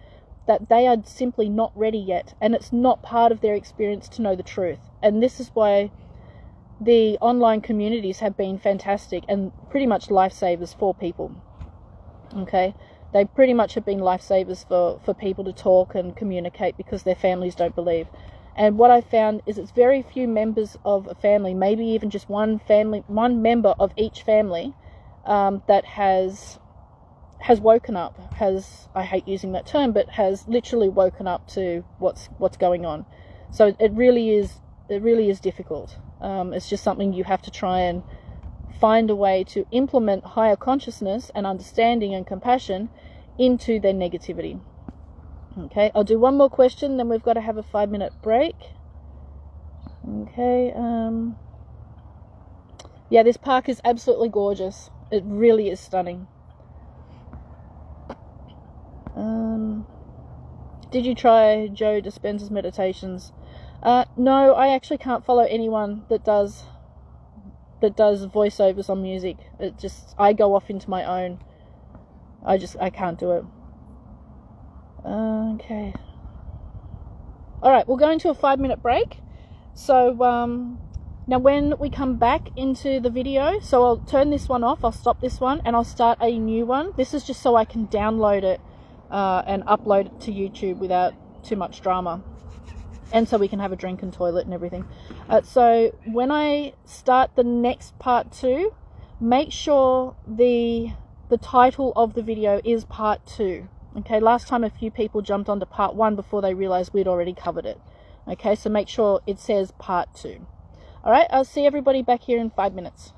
that they are simply not ready yet, and it's not part of their experience to know the truth. And this is why the online communities have been fantastic and pretty much lifesavers for people. Okay, they pretty much have been lifesavers for people to talk and communicate, because their families don't believe. And what I found is it's very few members of a family, maybe even just one member of each family, that has woken up, I hate using that term, but has literally woken up to what's going on. So it really is difficult. It's just something you have to try and find a way to implement higher consciousness and understanding and compassion into their negativity. Okay, I'll do one more question, then we've got to have a 5-minute break. Okay, yeah, this park is absolutely gorgeous. It really is stunning. Did you try Joe Dispenza's meditations? No, I actually can't follow anyone that does voiceovers on music. I go off into my own. I can't do it. Okay. Alright, we'll go into a 5-minute break. So, now when we come back into the video, so I'll turn this one off, I'll stop this one, and I'll start a new one. This is just so I can download it and upload it to YouTube without too much drama. And so we can have a drink and toilet and everything. So when I start the next part 2, make sure the title of the video is part 2. Okay, last time a few people jumped onto part 1 before they realized we'd already covered it. Okay, so make sure it says part 2. Alright, I'll see everybody back here in 5 minutes.